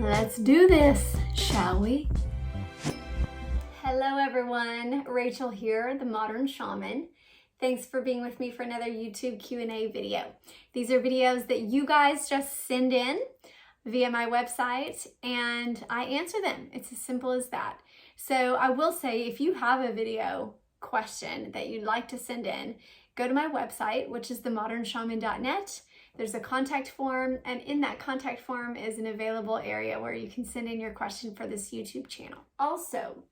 Let's do this, shall we? Hello everyone, Rachel here, the Modern Shaman. Thanks for being with me for another YouTube Q&A video. These are videos that you guys just send in via my website and I answer them. It's as simple as that. So I will say, if you have a video question that you'd like to send in, go to my website, which is themodernshaman.net. There's a contact form, and in that contact form is an available area where you can send in your question for this YouTube channel. Also,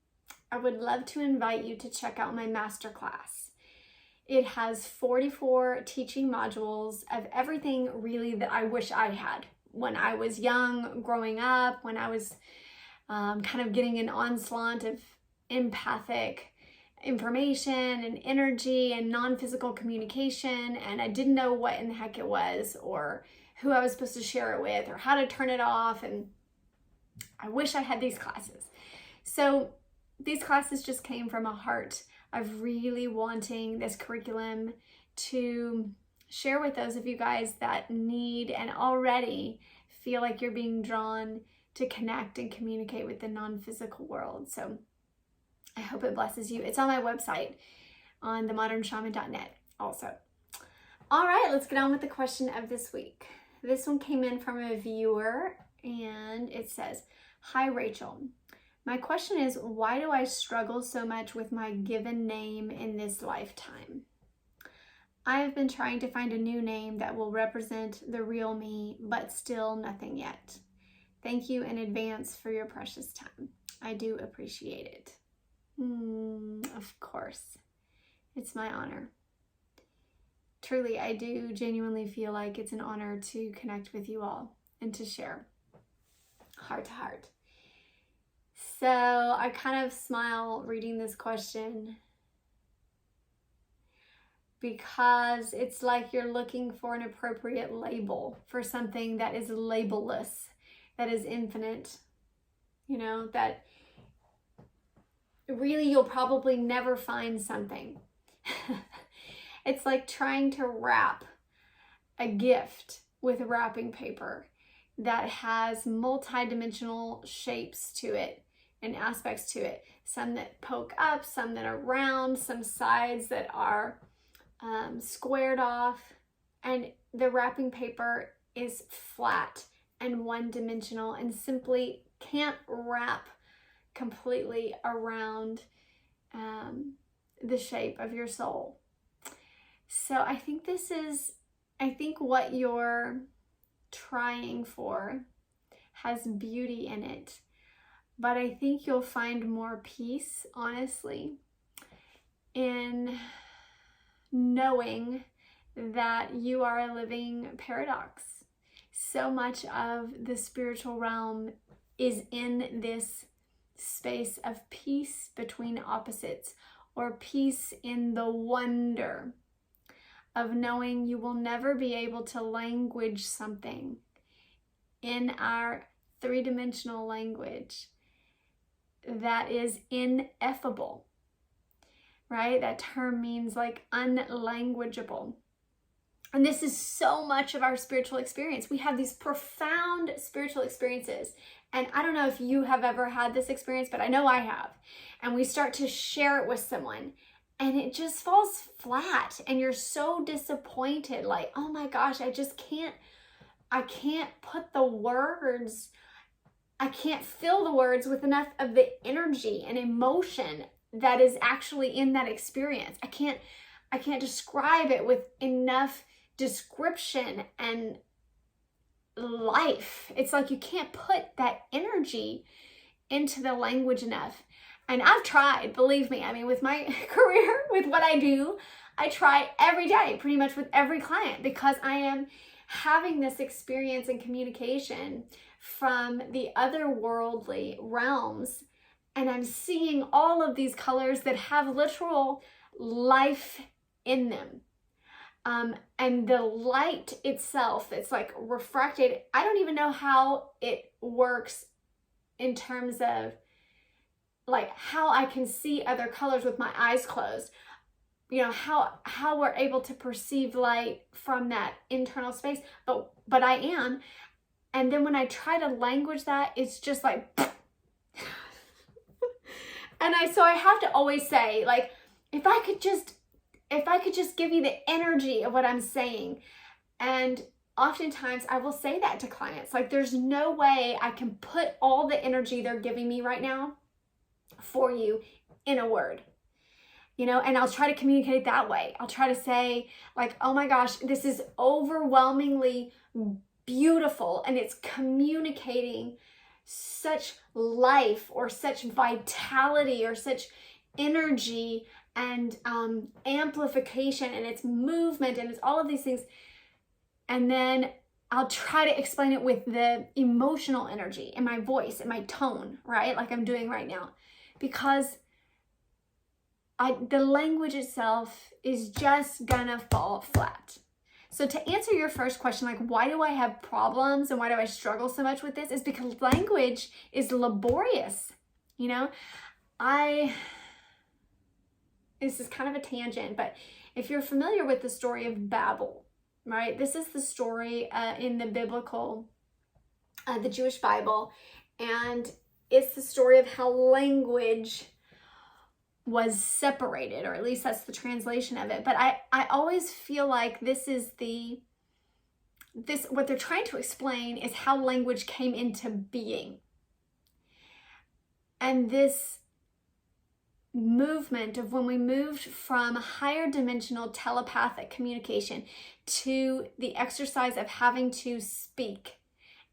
I would love to invite you to check out my masterclass. It has 44 teaching modules of everything really that I wish I had when I was young, growing up, when I was kind of getting an onslaught of empathic information and energy and non-physical communication, and I didn't know what in the heck it was or who I was supposed to share it with or how to turn it off, and I wish I had these classes. So these classes just came from a heart of really wanting this curriculum to share with those of you guys that need and already feel like you're being drawn to connect and communicate with the non-physical world. So I hope it blesses you. It's on my website on themodernshaman.net also. All right, let's get on with the question of this week. This one came in from a viewer and it says, "Hi Rachel, my question is, why do I struggle so much with my given name in this lifetime? I have been trying to find a new name that will represent the real me, but still nothing yet. Thank you in advance for your precious time. I do appreciate it." Of course. It's my honor. Truly, I do genuinely feel like it's an honor to connect with you all and to share heart to heart. So I kind of smile reading this question because it's like you're looking for an appropriate label for something that is labelless, that is infinite, that really you'll probably never find something. It's like trying to wrap a gift with wrapping paper that has multi-dimensional shapes to it and aspects to it. Some that poke up, some that are round, some sides that are squared off, and the wrapping paper is flat and one-dimensional and simply can't wrap completely around the shape of your soul. So I think what you're trying for has beauty in it, but I think you'll find more peace, honestly, in knowing that you are a living paradox. So much of the spiritual realm is in this space of peace between opposites, or peace in the wonder of knowing you will never be able to language something in our three-dimensional language that is ineffable, right? That term means like unlanguageable. And this is so much of our spiritual experience. We have these profound spiritual experiences. And I don't know if you have ever had this experience, but I know I have. And we start to share it with someone and it just falls flat. And you're so disappointed, like, oh my gosh, I can't put the words, I can't fill the words with enough of the energy and emotion that is actually in that experience. I can't describe it with enough description and life. It's like you can't put that energy into the language enough. And I've tried, believe me. I mean, with my career, with what I do, I try every day, pretty much with every client, because I am having this experience and communication from the otherworldly realms. And I'm seeing all of these colors that have literal life in them. And the light itself, it's like refracted. I don't even know how it works in terms of like how I can see other colors with my eyes closed. How we're able to perceive light from that internal space, but I am. And then when I try to language that, it's just like, so I have to always say, like, if I could just give you the energy of what I'm saying. And oftentimes I will say that to clients, like, there's no way I can put all the energy they're giving me right now for you in a word, you know, and I'll try to communicate that way. I'll try to say, like, oh my gosh, this is overwhelmingly beautiful, and it's communicating such life or such vitality or such energy and amplification, and it's movement, and it's all of these things. And then I'll try to explain it with the emotional energy in my voice and my tone, right? Like I'm doing right now, because the language itself is just gonna fall flat. So to answer your first question, like, why do I have problems and why do I struggle so much with this, is because language is laborious. You know, this is kind of a tangent, but if you're familiar with the story of Babel, right? This is the story in the biblical, the Jewish Bible, and it's the story of how language was separated, or at least that's the translation of it. But I always feel like what they're trying to explain is how language came into being. And this movement of when we moved from higher dimensional telepathic communication to the exercise of having to speak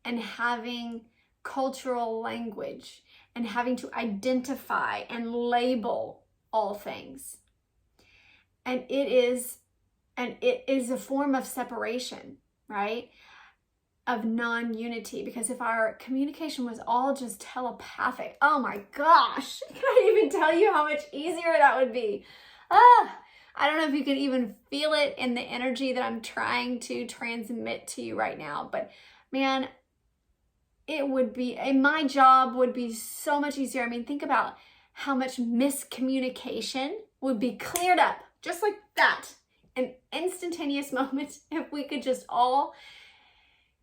and having cultural language and having to identify and label all things. And it is a form of separation, right? Of non-unity. Because if our communication was all just telepathic, oh my gosh, I can't even tell you how much easier that would be. I don't know if you can even feel it in the energy that I'm trying to transmit to you right now, but man, it would be, my job would be so much easier. I mean, think about how much miscommunication would be cleared up just like that, an instantaneous moment, if we could just all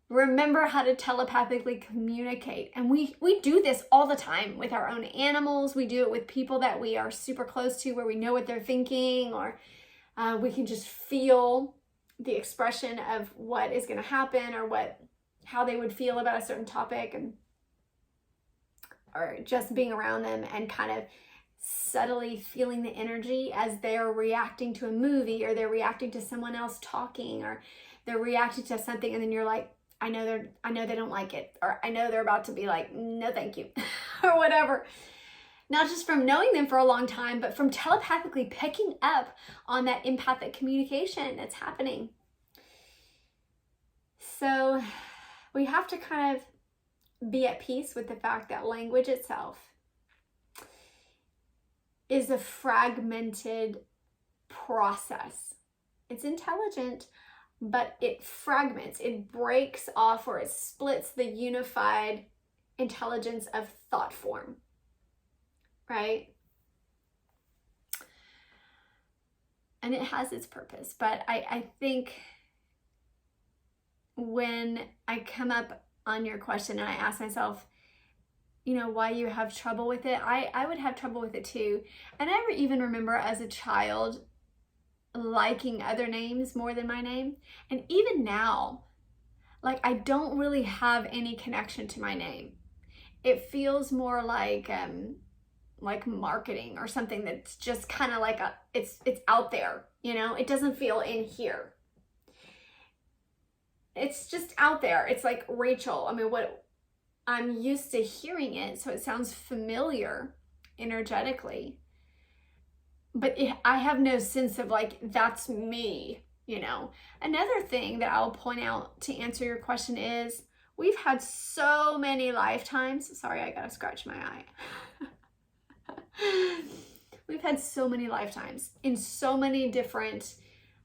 remember how to telepathically communicate. And we do this all the time with our own animals. We do it with people that we are super close to, where we know what they're thinking, or we can just feel the expression of what is going to happen, or how they would feel about a certain topic, or just being around them and kind of subtly feeling the energy as they're reacting to a movie, or they're reacting to someone else talking, or they're reacting to something, and then you're like, I know they don't like it, or I know they're about to be like, no thank you, or whatever. Not just from knowing them for a long time, but from telepathically picking up on that empathic communication that's happening. So we have to kind of be at peace with the fact that language itself is a fragmented process. It's intelligent, but it fragments, it breaks off, or it splits the unified intelligence of thought form, right? And it has its purpose, but I think when I come up on your question and I ask myself, you know, why you have trouble with it, I would have trouble with it too. And I even remember as a child liking other names more than my name. And even now, like, I don't really have any connection to my name. It feels more like marketing or something that's just kind of like it's out there, you know? It doesn't feel in here. It's just out there. It's like Rachel. I mean, what I'm used to hearing it, so it sounds familiar energetically. But I have no sense of like, that's me, you know. Another thing that I'll point out to answer your question is, we've had so many lifetimes. Sorry, I gotta scratch my eye. We've had so many lifetimes in so many different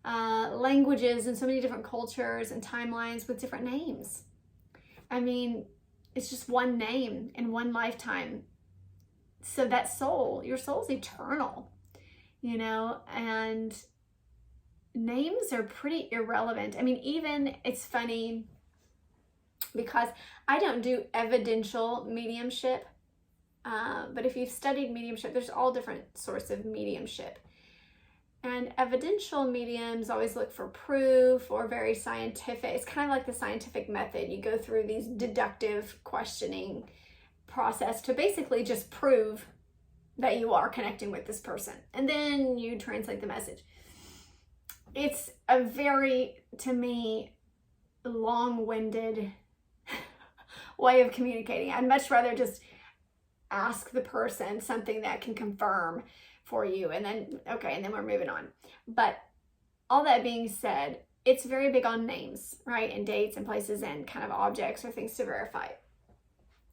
languages and so many different cultures and timelines with different names. I mean, it's just one name in one lifetime. So that your soul's eternal, you know, and names are pretty irrelevant. I mean, even, it's funny, because I don't do evidential mediumship. But if you've studied mediumship, there's all different sorts of mediumship. And evidential mediums always look for proof or very scientific. It's kind of like the scientific method. You go through these deductive questioning process to basically just prove that you are connecting with this person. And then you translate the message. It's a very, to me, long-winded way of communicating. I'd much rather just ask the person something that can confirm for you, and then we're moving on. But all that being said, it's very big on names, right? And dates and places and kind of objects or things to verify.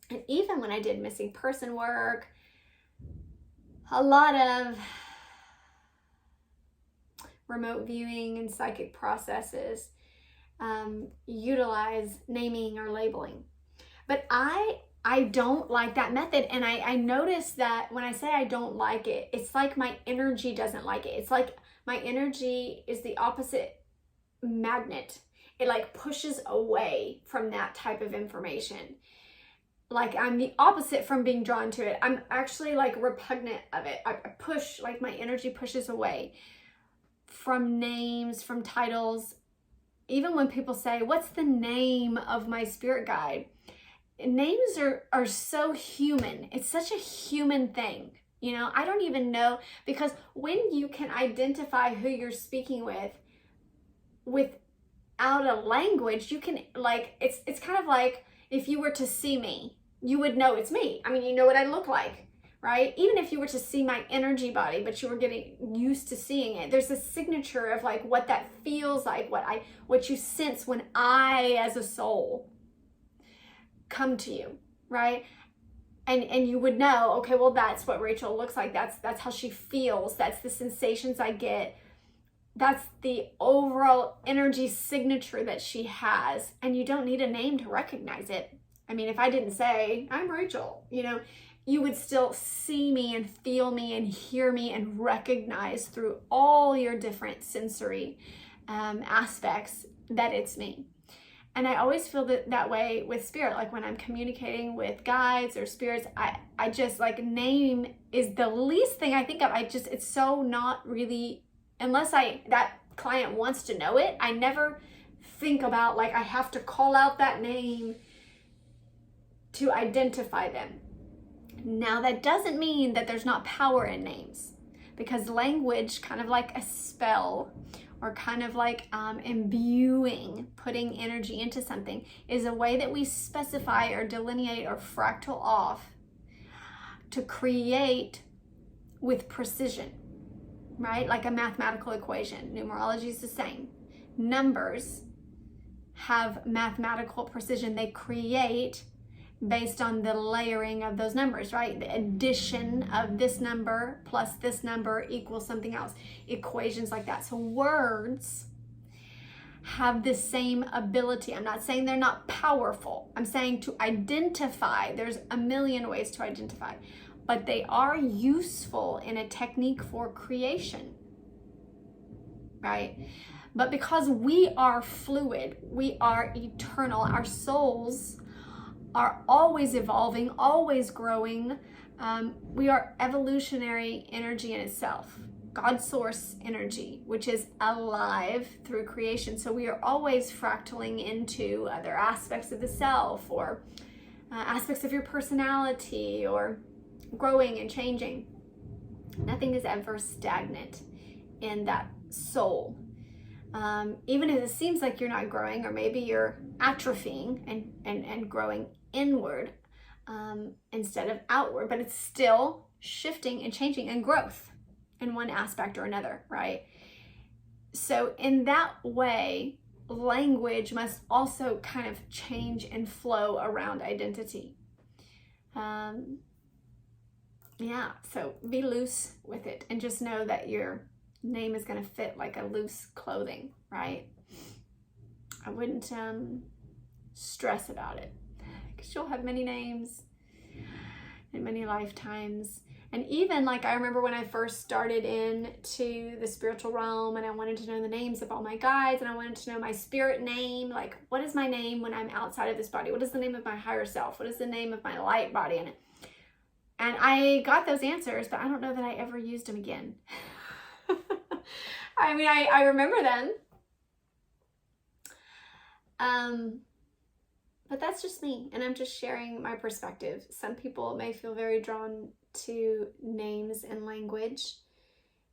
And even when I did missing person work, a lot of remote viewing and psychic processes utilize naming or labeling. But I don't like that method. And I noticed that when I say I don't like it, it's like my energy doesn't like it. It's like my energy is the opposite magnet. It like pushes away from that type of information. Like I'm the opposite from being drawn to it. I'm actually like repugnant of it. I push, like my energy pushes away from names, from titles. Even when people say, what's the name of my spirit guide? Names are so human. It's such a human thing. You know, I don't even know, because when you can identify who you're speaking with without a language, you can, like, it's kind of like if you were to see me, you would know it's me. I mean, you know what I look like, right? Even if you were to see my energy body, but you were getting used to seeing it, there's a signature of like what that feels like, what you sense when I, as a soul, come to you, right? And you would know, okay, well, that's what Rachel looks like. That's how she feels. That's the sensations I get. That's the overall energy signature that she has. And you don't need a name to recognize it. I mean, if I didn't say, I'm Rachel, you know, you would still see me and feel me and hear me and recognize through all your different sensory aspects that it's me. And I always feel that way with spirit. Like when I'm communicating with guides or spirits, I just like, name is the least thing I think of. It's so not really, unless that client wants to know it, I never think about like, I have to call out that name to identify them. Now that doesn't mean that there's not power in names, because language, kind of like a spell, or kind of like imbuing, putting energy into something, is a way that we specify or delineate or fractal off to create with precision, right? Like a mathematical equation. Numerology is the same. Numbers have mathematical precision. They create based on the layering of those numbers, right? The addition of this number plus this number equals something else. Equations like that. So words have the same ability. I'm not saying they're not powerful. I'm saying to identify, there's a million ways to identify, but they are useful in a technique for creation, right? But because we are fluid, we are eternal, our souls are always evolving, always growing. We are evolutionary energy in itself, God source energy, which is alive through creation. So we are always fractaling into other aspects of the self, or aspects of your personality, or growing and changing. Nothing is ever stagnant in that soul. Even if it seems like you're not growing, or maybe you're atrophying and growing inward instead of outward, but it's still shifting and changing and growth in one aspect or another, right? So in that way, language must also kind of change and flow around identity. So be loose with it, and just know that your name is going to fit like a loose clothing, right? I wouldn't stress about it, because you'll have many names and many lifetimes. And even like, I remember when I first started into the spiritual realm and I wanted to know the names of all my guides and I wanted to know my spirit name, like what is my name when I'm outside of this body? What is the name of my higher self? What is the name of my light body? And I got those answers, but I don't know that I ever used them again. I mean, I remember them. But that's just me, and I'm just sharing my perspective. Some people may feel very drawn to names and language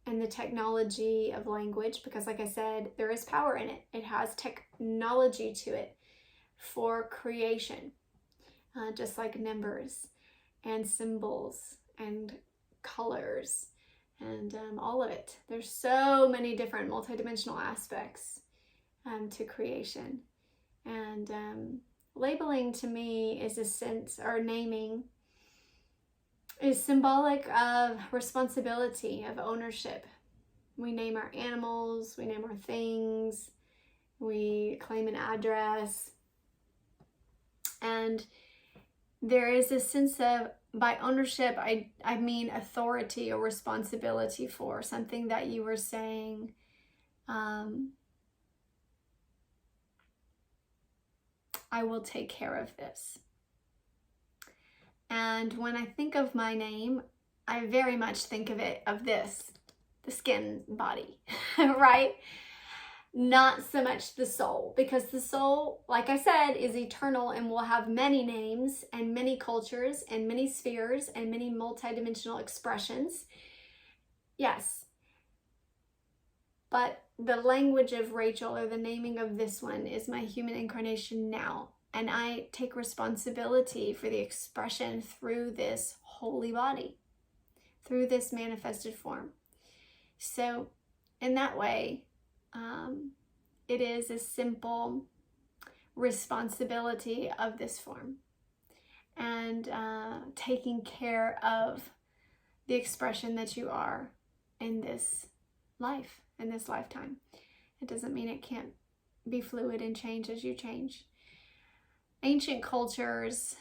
and the technology of language because, like I said, there is power in it. It has technology to it for creation, just like numbers and symbols and colors and all of it. There's so many different multidimensional aspects to creation. And labeling to me is a sense, or naming is symbolic of responsibility, of ownership. We name our animals, we name our things, we claim an address. And there is a sense of, by ownership, I mean authority or responsibility for something that you were saying. I will take care of this. And when I think of my name, I very much think of it, of this, the skin body, right? Not so much the soul, because the soul, like I said, is eternal and will have many names and many cultures and many spheres and many multidimensional expressions. Yes. But the language of Rachel, or the naming of this one, is my human incarnation now. And I take responsibility for the expression through this holy body, through this manifested form. So in that way, it is a simple responsibility of this form and taking care of the expression that you are in this life, in this lifetime. It doesn't mean it can't be fluid and change as you change. Ancient cultures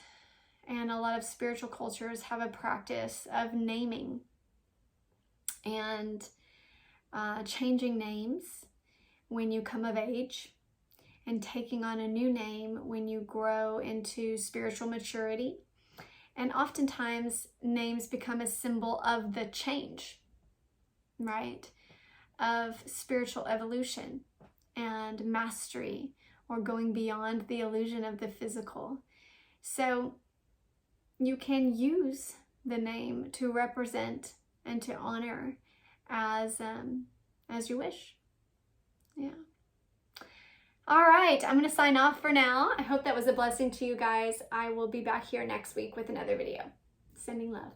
and a lot of spiritual cultures have a practice of naming and changing names when you come of age and taking on a new name when you grow into spiritual maturity. And oftentimes names become a symbol of the change, right? Of spiritual evolution and mastery, or going beyond the illusion of the physical. So you can use the name to represent and to honor as you wish. Yeah. All right, I'm going to sign off for now. I hope that was a blessing to you guys. I will be back here next week with another video. Sending love.